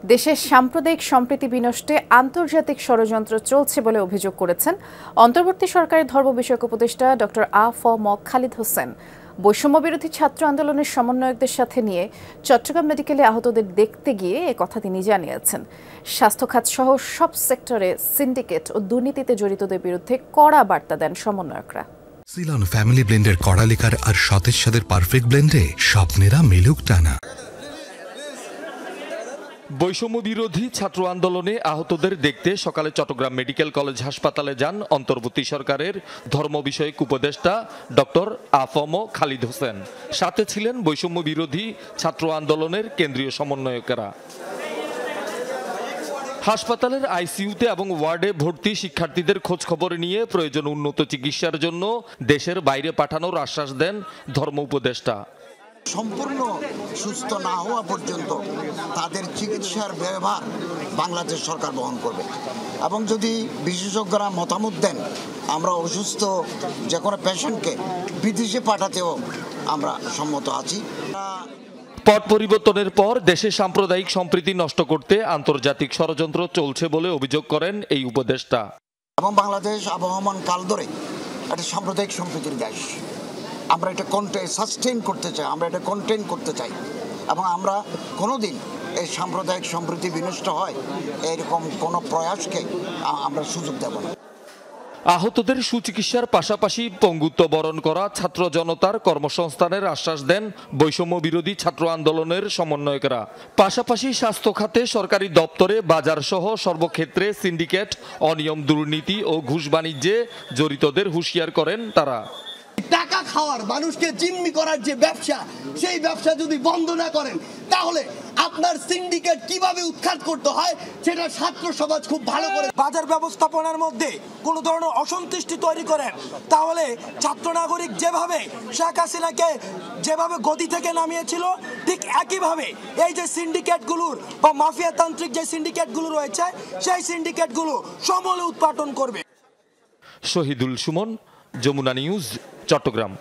দেশের সাম্প্রদায়িক সম্প্রীতি বিনষ্টে আন্তর্জাতিক ষড়যন্ত্র চলছে বলে অভিযোগ করেছেন অন্তর্বর্তী সরকারের ধর্ম বিষয়ক উপদেষ্টা ডক্টর আ.ফ.ম. খালিদ হোসেন। বৈষম্যবিরোধী ছাত্র আন্দোলনের সমন্বয়কদের সাথে নিয়ে চট্টগ্রাম মেডিকেলে আহতদের দেখতে গিয়ে একথা তিনি জানিয়েছেন। স্বাস্থ্য খাত সহ সব সেক্টরে সিন্ডিকেট ও দুর্নীতিতে জড়িতদের বিরুদ্ধে কড়া বার্তা দেন সমন্বয়করা। সিলন ফ্যামিলি ব্লেন্ডের কড়া লিকার আর সতেজ স্বাদের পারফেক্ট ব্লেন্ডে স্বপ্নেরা মেলুক টানা। বৈষম্য বিরোধী ছাত্র আন্দোলনে আহতদের দেখতে সকালে চট্টগ্রাম মেডিকেল কলেজ হাসপাতালে যান অন্তর্বর্তী সরকারের ধর্ম বিষয়ক উপদেষ্টা ডক্টর আ.ফ.ম. খালিদ হোসেন। সাথে ছিলেন বৈষম্য বিরোধী ছাত্র আন্দোলনের কেন্দ্রীয় সমন্বয়কেরা। হাসপাতালের আইসিইউতে এবং ওয়ার্ডে ভর্তি শিক্ষার্থীদের খোঁজ খবর নিয়ে প্রয়োজন উন্নত চিকিৎসার জন্য দেশের বাইরে পাঠানোর আশ্বাস দেন ধর্ম উপদেষ্টা। সম্পূর্ণ সুস্থ না হওয়া পর্যন্ত তাদের চিকিৎসার ব্যয়ভার বাংলাদেশ সরকার বহন করবে এবং যদি বিশেষজ্ঞরা মতামত দেন আমরা অসুস্থ যে কোনো পেশেন্টকে বিদেশে পাঠাতেও আমরা সম্মত আছি। পট পরিবর্তনের পর দেশে সাম্প্রদায়িক সম্প্রীতি নষ্ট করতে আন্তর্জাতিক ষড়যন্ত্র চলছে বলে অভিযোগ করেন এই উপদেষ্টা। এবং বাংলাদেশ আবহমান কাল ধরে একটা সাম্প্রদায়িক সম্প্রীতির দেশ। আমরা এটা সাস্টেইন করতে চাই, আমরা এটা কন্টেইন করতে চাই এবং আমরা কোনোদিন এই সাম্প্রদায়িক সম্প্রীতি বিনষ্ট হয় এরকম কোনো প্রয়াসকে আমরা সুযোগ দেব না। আহতদের সুচিকিৎসার পাশাপাশি পঙ্গুত্ব বরণ করা ছাত্র জনতার কর্মসংস্থানের আশ্বাস দেন বৈষম্য বিরোধী ছাত্র আন্দোলনের সমন্বয়কেরা। পাশাপাশি স্বাস্থ্য খাতে সরকারি দপ্তরে বাজার সহ সর্বক্ষেত্রে সিন্ডিকেট, অনিয়ম, দুর্নীতি ও ঘুষ বাণিজ্যে জড়িতদের হুঁশিয়ার করেন তারা। টাকা খাওয়ার, মানুষকে জিম্মি করার যে ব্যবসা, সেই ব্যবসা যদি বন্ধ না করেন তাহলে আপনার সিন্ডিকেট কিভাবে উৎখাত করতে হয় সেটা ছাত্র সমাজ খুব ভালো করে। বাজার ব্যবস্থাপনার মধ্যে কোনো ধরনের অসন্তুষ্টি তৈরি করেন তাহলে ছাত্র নাগরিক যেভাবে শেখ হাসিনাকে যেভাবে গদি থেকে নামিয়েছিল ঠিক একইভাবে এই যে সিন্ডিকেটগুলোর বা মাফিয়াতান্ত্রিক যে সিন্ডিকেটগুলো রয়েছে সেই সিন্ডিকেটগুলো সমূলে উৎপাটন করবে। শহীদুল সুমন, যমুনা নিউজ, চট্টগ্রাম।